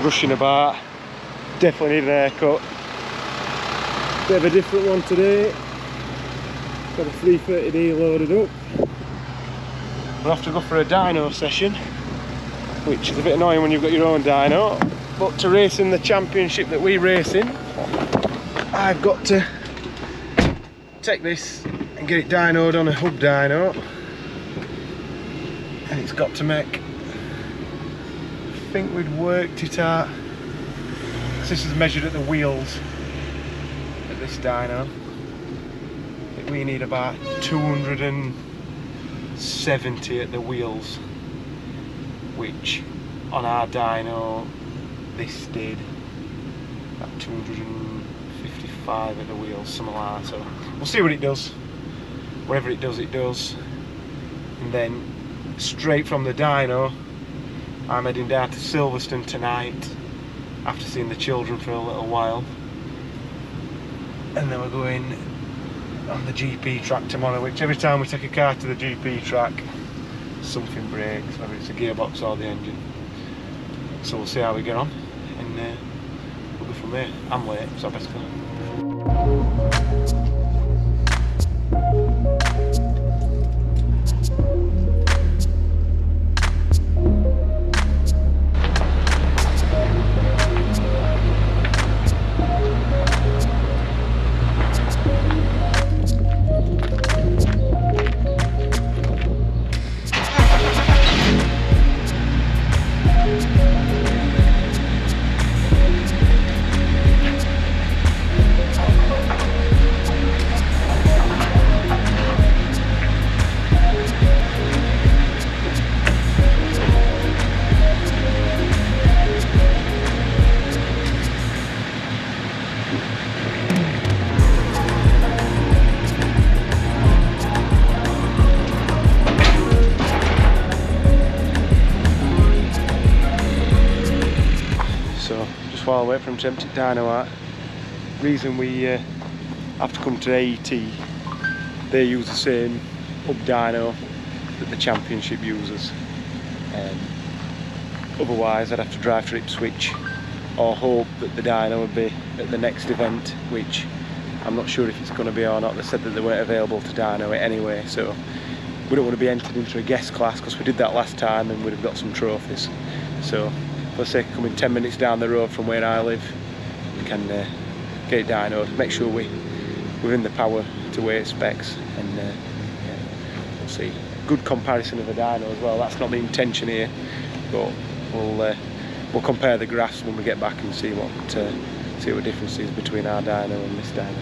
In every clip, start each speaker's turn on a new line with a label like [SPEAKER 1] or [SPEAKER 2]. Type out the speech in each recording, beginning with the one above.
[SPEAKER 1] rushing about. Definitely need an haircut. Bit of a different one today. Got a 330D loaded up. We'll have to go for a dyno session, which is a bit annoying when you've got your own dyno. But to race in the championship that we race in, I've got to take this and get it dynoed on a hub dyno. And it's got to make, I think we'd worked it out, because this is measured at the wheels at this dyno. I think we need about 270 at the wheels, which on our dyno this did about 255 at the wheels, something like that. So we'll see what it does. Whatever it does, it does. And then straight from the dyno, I'm heading down to Silverstone tonight after seeing the children for a little while, and then we're going on the GP track tomorrow, which every time we take a car to the GP track something breaks, whether it's the gearbox or the engine. So we'll see how we get on, and we'll go from there. I'm late, so I best go. While I wait for them to empty dyno out, reason we have to come to AET, they use the same hub dyno that the championship uses. Otherwise I'd have to drive to Ipswich or hope that the dyno would be at the next event, which I'm not sure if it's going to be or not. They said that they weren't available to dyno it anyway, so we don't want to be entered into a guest class, because we did that last time and we'd have got some trophies. So for the sake of coming 10 minutes down the road from where I live, we can get it dynoed, make sure we're in the power to weight specs, and yeah, we'll see. Good comparison of a dyno as well. That's not the intention here, but we'll compare the graphs when we get back and see what difference is between our dyno and this dyno.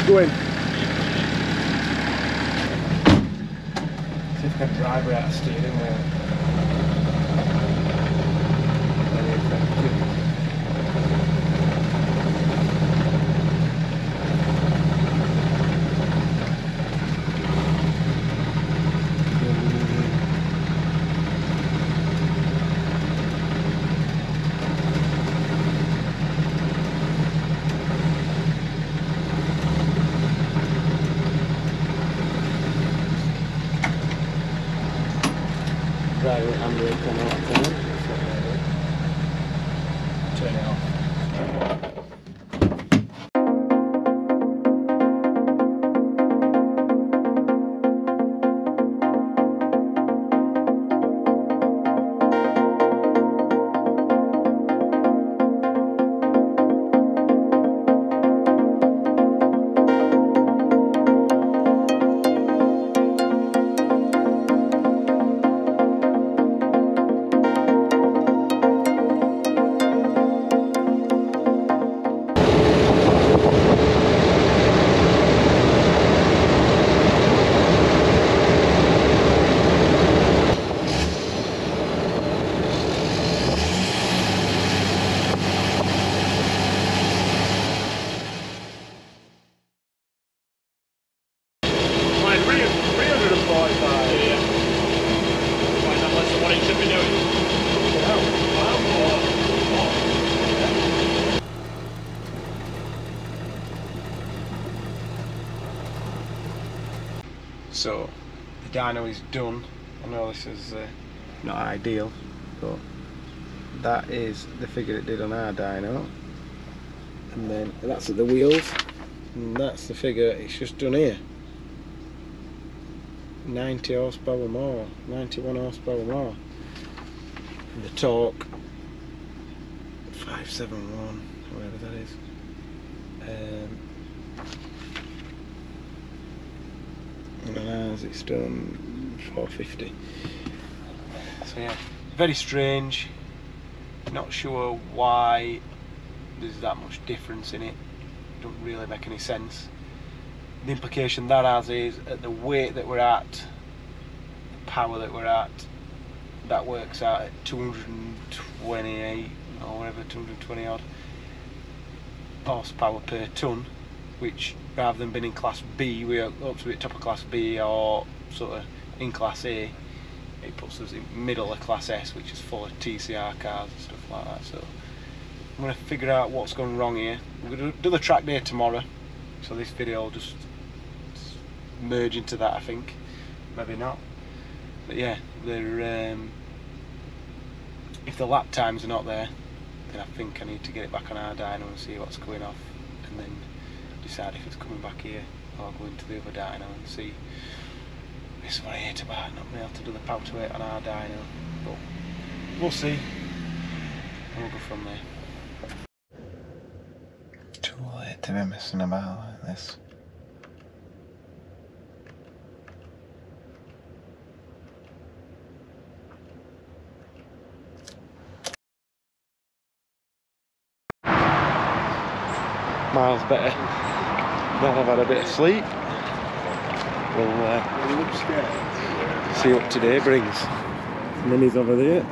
[SPEAKER 1] Go in. See if I can drive without steering wheel. Right, handbrake on that turn. Turn it off. So the dyno is done. I know this is not ideal, but that is the figure it did on our dyno. And then that's at the wheels, and that's the figure it's just done here. 90 horsepower more, 91 horsepower more. And the torque, 571, whatever that is. And on ours it's done 450. So yeah, very strange. Not sure why there's that much difference in it. Don't really make any sense. The implication that has is at the weight that we're at, the power that we're at, that works out at 228 or whatever, 220 odd horsepower per tonne, which rather than being in class B, we're up to be at top of class B or sort of in class A, it puts us in middle of class S, which is full of TCR cars and stuff like that. So I'm going to figure out what's gone wrong here. We're going to do the track day tomorrow, so this video will just merge into that, I think. Maybe not. But yeah, they're, if the lap times are not there, then I think I need to get it back on our dyno and see what's going off, and then decide if it's coming back here or go into the other dyno and see. This is what I hate about not being able to do the power to weight on our dyno, but we'll see. We'll go from there. Too late to be messing about like this. Miles better. Now I've had a bit of sleep. We'll see what today brings. And then he's over there.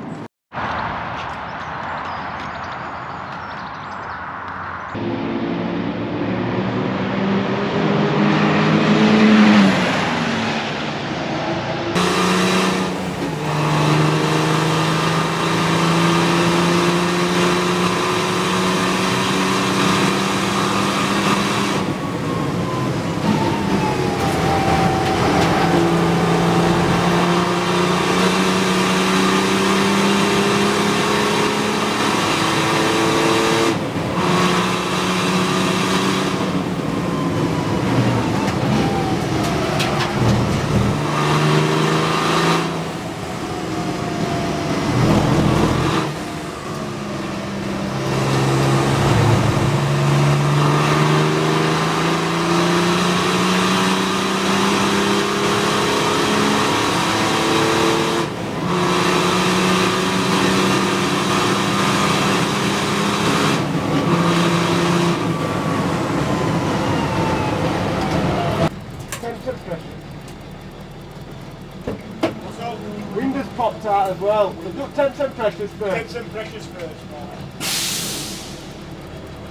[SPEAKER 1] Windows popped out as well. We'll do temps and pressures first.
[SPEAKER 2] Temps and pressures first.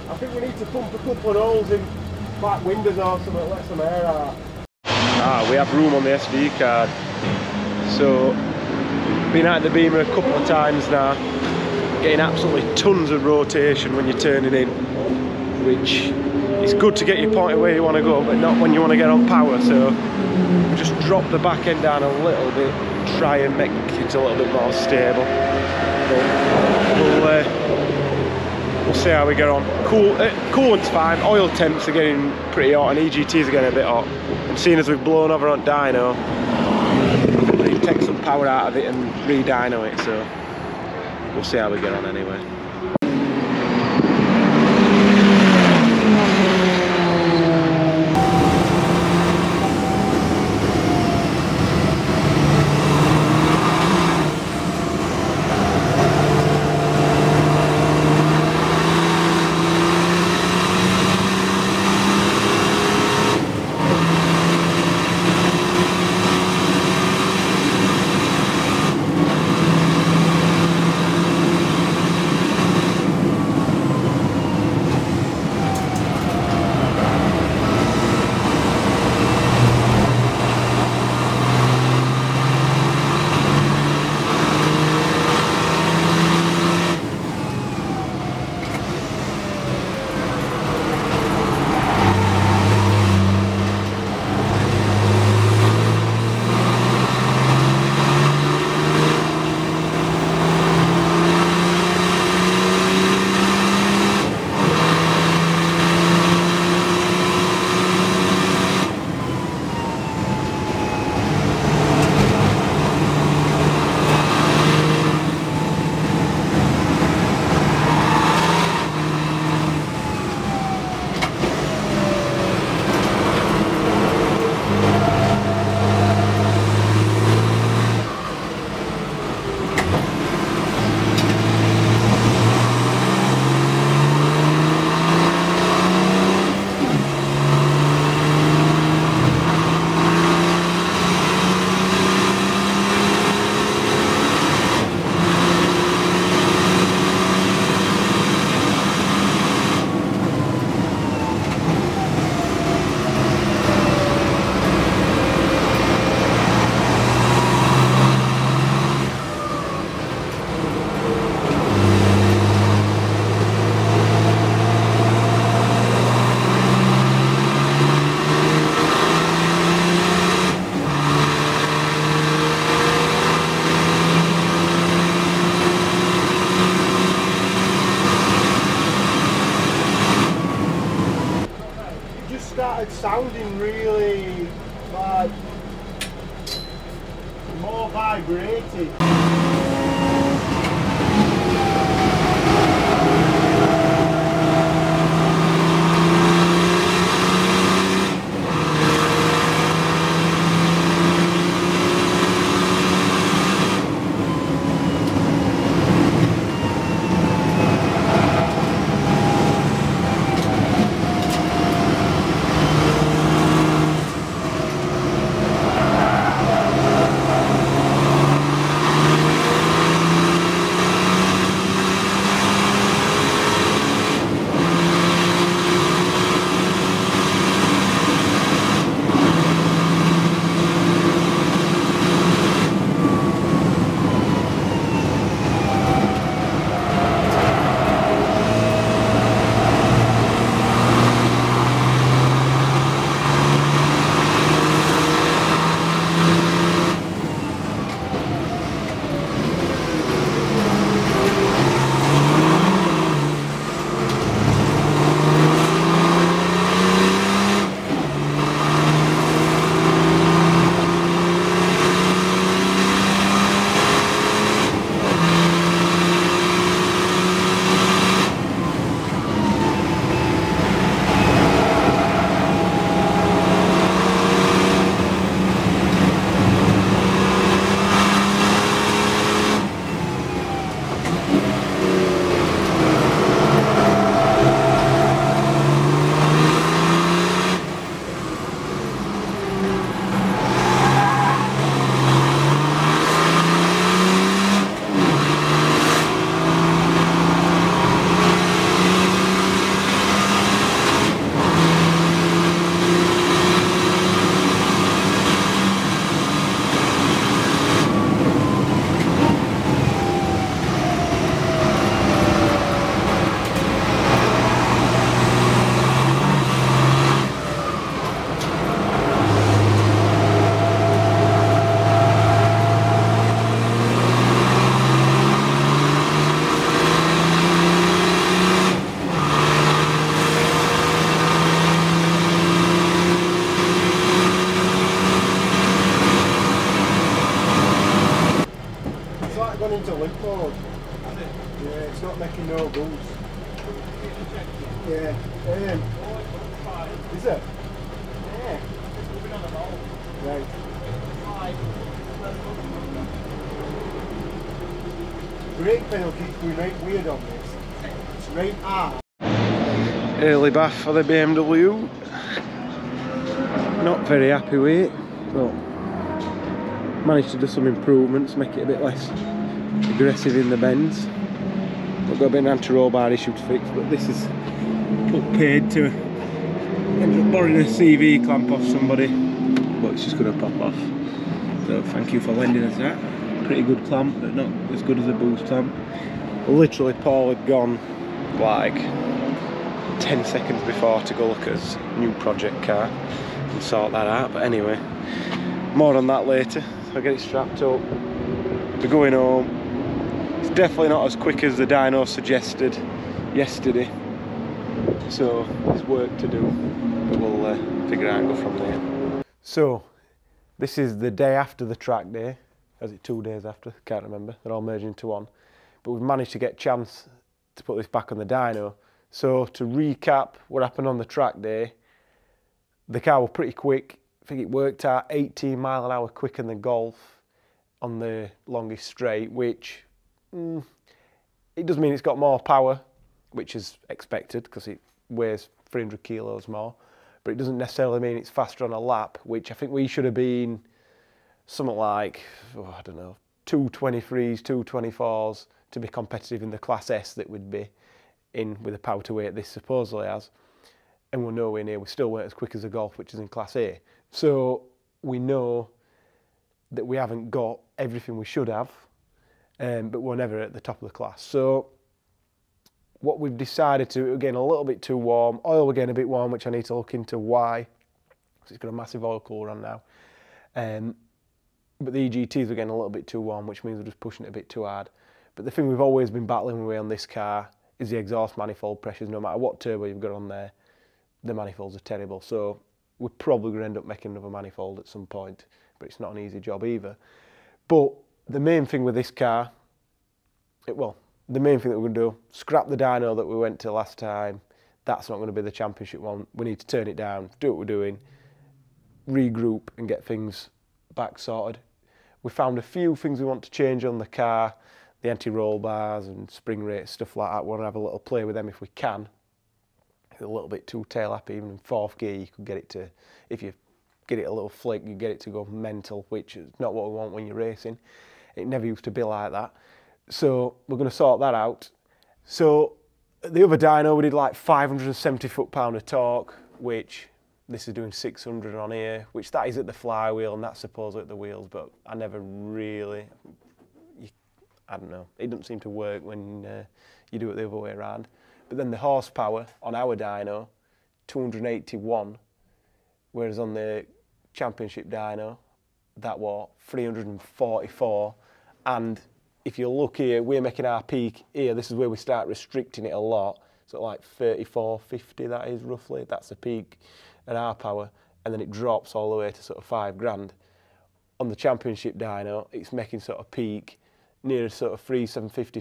[SPEAKER 1] I think we need to pump a couple of holes in back windows or something, let some air out. We have room on the SD card. So, been out the Beamer a couple of times now, getting absolutely tons of rotation when you're turning in, which is good to get your point where you want to go, but not when you want to get on power. So, just drop the back end down a little bit, try and make it a little bit more stable. But we'll see how we get on. Coolant's fine, oil temps are getting pretty hot and EGTs are getting a bit hot. And seeing as we've blown over on dyno, we need to take some power out of it and re-dyno it, so we'll see how we get on anyway. vibrated. Gone into limp mode. Yeah, it's not making no boost. Yeah. Is it? Yeah. Right. Brake pedal keeps going right weird on this. It's right hard. Early bath for the BMW. Not very happy with it, but managed to do some improvements, make it a bit less aggressive in the bends. I've got a bit of an anti-roll bar issue to fix, but this is what paid to end up borrowing a CV clamp off somebody, but it's just going to pop off. So thank you for lending us that. Pretty good clamp, but not as good as a boost clamp. Literally Paul had gone like 10 seconds before to go look at his new project car and sort that out, but anyway, more on that later. I'll get it strapped up. We're going home. It's definitely not as quick as the dyno suggested yesterday, so there's work to do, but we'll figure out and go from there. So this is the day after the track day. Is it 2 days after? Can't remember. They're all merging into one. But we've managed to get a chance to put this back on the dyno. So to recap what happened on the track day, the car was pretty quick. I think it worked out 18 mile an hour quicker than the Golf on the longest straight, which it does mean it's got more power, which is expected because it weighs 300 kilos more, but it doesn't necessarily mean it's faster on a lap, which I think we should have been something like, oh, I don't know, 223s, 224s to be competitive in the Class S that we'd be in with the power to weight this supposedly has. And we're nowhere near, we still weren't as quick as the Golf, which is in Class A. So we know that we haven't got everything we should have, but we're never at the top of the class. So what we've decided to, again, a little bit too warm, oil again a bit warm, which I need to look into why, because it's got a massive oil cooler on now. But the EGTs are getting a little bit too warm, which means we're just pushing it a bit too hard. But the thing we've always been battling with on this car is the exhaust manifold pressures. No matter what turbo you've got on there, the manifolds are terrible. So we're probably going to end up making another manifold at some point, but it's not an easy job either. But the main thing with this car, the main thing that we're going to do, scrap the dyno that we went to last time. That's not going to be the championship one. We need to turn it down, do what we're doing, regroup and get things back sorted. We found a few things we want to change on the car, the anti-roll bars and spring rates, stuff like that. We want to have a little play with them if we can. A little bit too tail happy, even in fourth gear you could get it to, if you get it a little flick, you get it to go mental, which is not what we want when you're racing. It never used to be like that. So we're going to sort that out. So the other dyno we did like 570 foot-pound of torque, which this is doing 600 on here, which that is at the flywheel and that's supposedly at the wheels, but I never really, I don't know, it doesn't seem to work when you do it the other way around. But then the horsepower on our dyno, 281, whereas on the championship dyno, that was 344. And if you look here, we're making our peak here, this is where we start restricting it a lot. So like 3450, that is roughly, that's the peak at our power. And then it drops all the way to sort of 5 grand. On the championship dyno, it's making sort of peak near sort of 3750,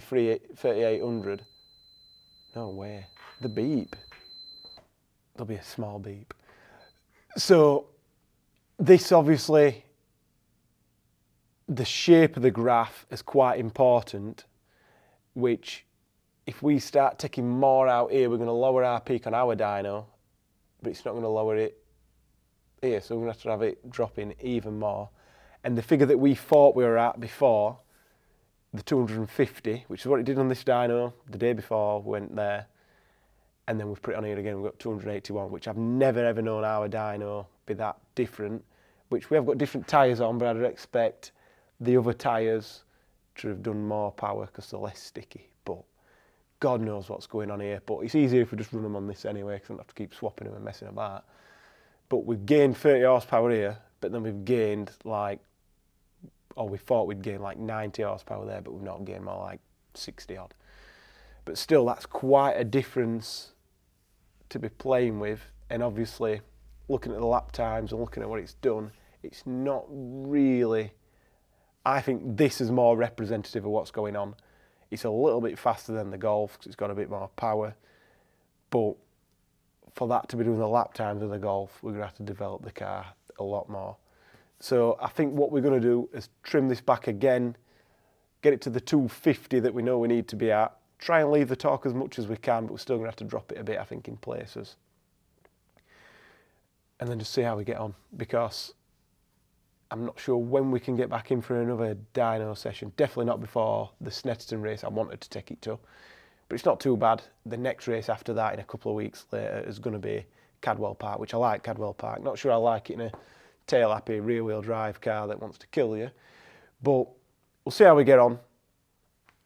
[SPEAKER 1] 3800. No way. The beep. There'll be a small beep. So this obviously, the shape of the graph is quite important, which if we start taking more out here, we're going to lower our peak on our dyno, but it's not going to lower it here. So we're going to have it dropping even more. And the figure that we thought we were at before, the 250, which is what it did on this dyno the day before we went there, and then we've put it on here again, we've got 281, which I've never ever known our dyno be that different, which we have got different tyres on, but I'd expect the other tyres to have done more power because they're less sticky, but God knows what's going on here. But it's easier if we just run them on this anyway, because I don't have to keep swapping them and messing about. But we've gained 30 horsepower here, but then we've gained like, or we thought we'd gain like 90 horsepower there, but we've not gained more like 60 odd. But still, that's quite a difference to be playing with. And obviously, looking at the lap times and looking at what it's done, it's not really, I think this is more representative of what's going on. It's a little bit faster than the Golf because it's got a bit more power. But for that to be doing the lap times of the Golf, we're going to have to develop the car a lot more. So I think what we're going to do is trim this back again, get it to the 250 that we know we need to be at, try and leave the torque as much as we can, but we're still going to have to drop it a bit, I think, in places. And then just see how we get on, because I'm not sure when we can get back in for another dyno session. Definitely not before the Snetterton race I wanted to take it to. But it's not too bad. The next race after that, in a couple of weeks later, is going to be Cadwell Park, which I like Cadwell Park. Not sure I like it in a tail-happy rear-wheel drive car that wants to kill you. But we'll see how we get on.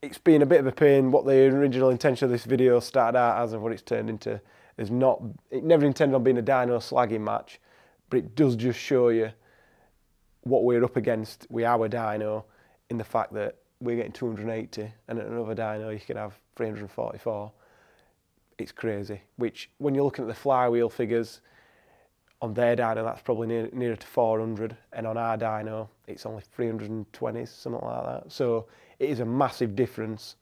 [SPEAKER 1] It's been a bit of a pain. What the original intention of this video started out as and what it's turned into is not, it never intended on being a dyno slagging match, but it does just show you what we're up against with our dyno, in the fact that we're getting 280 and at another dyno you can have 344. It's crazy, which when you're looking at the flywheel figures, on their dyno that's probably nearer to 400, and on our dyno it's only 320, something like that. So it is a massive difference.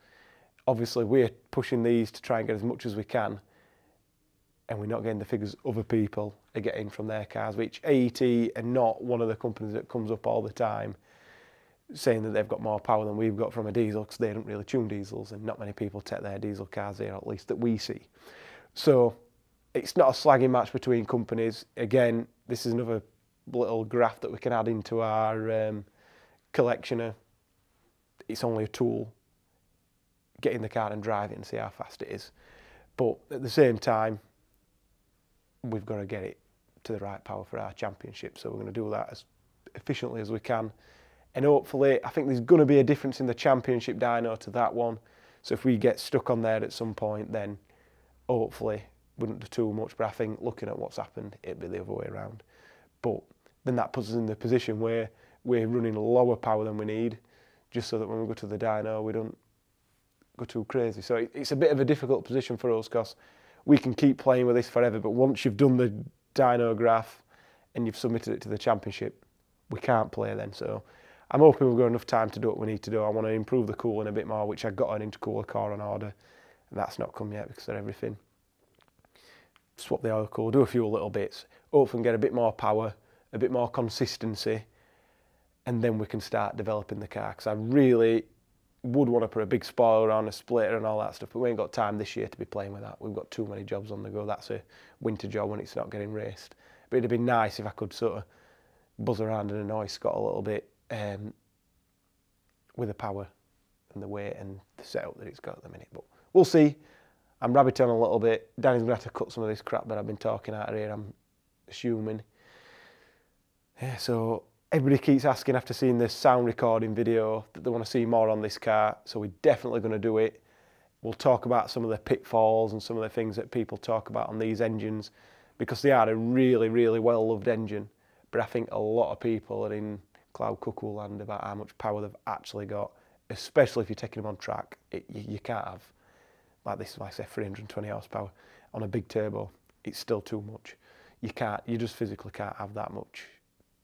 [SPEAKER 1] Obviously we're pushing these to try and get as much as we can, and we're not getting the figures other people are getting from their cars, which AET are not one of the companies that comes up all the time saying that they've got more power than we've got from a diesel, because they don't really tune diesels and not many people take their diesel cars here, at least that we see. So it's not a slagging match between companies. Again, this is another little graph that we can add into our collection. It's only a tool. Get in the car and drive it and see how fast it is. But at the same time, we've got to get it to the right power for our championship. So we're going to do that as efficiently as we can. And hopefully, I think there's going to be a difference in the championship dyno to that one. So if we get stuck on there at some point, then hopefully wouldn't do too much. But I think looking at what's happened, it'd be the other way around. But then that puts us in the position where we're running lower power than we need, just so that when we go to the dyno, we don't go too crazy. So it's a bit of a difficult position for us, because we can keep playing with this forever, but once you've done the dyno graph and you've submitted it to the championship, we can't play then. So I'm hoping we've got enough time to do what we need to do. I want to improve the cooling a bit more, which I've got an intercooler core on order, and that's not come yet because of everything. Swap the oil cooler, do a few little bits, hopefully get a bit more power, a bit more consistency, and then we can start developing the car, because I really would want to put a big spoiler on, a splitter and all that stuff, but we ain't got time this year to be playing with that. We've got too many jobs on the go. That's a winter job when it's not getting raced. But it'd be nice if I could sort of buzz around in a noise Scott a little bit with the power and the weight and the setup that it's got at the minute. But we'll see. I'm rabbiting on a little bit. Danny's going to have to cut some of this crap that I've been talking out of here, I'm assuming. Yeah, so everybody keeps asking after seeing this sound recording video that they want to see more on this car, so we're definitely going to do it. We'll talk about some of the pitfalls and some of the things that people talk about on these engines, because they are a really, really well-loved engine, but I think a lot of people are in cloud cuckoo land about how much power they've actually got, especially if you're taking them on track. You can't have, like this, like I say, 320 horsepower on a big turbo. It's still too much. You just physically can't have that much.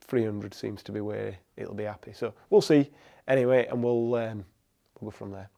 [SPEAKER 1] 300 seems to be where it'll be happy. So we'll see anyway, and we'll go from there.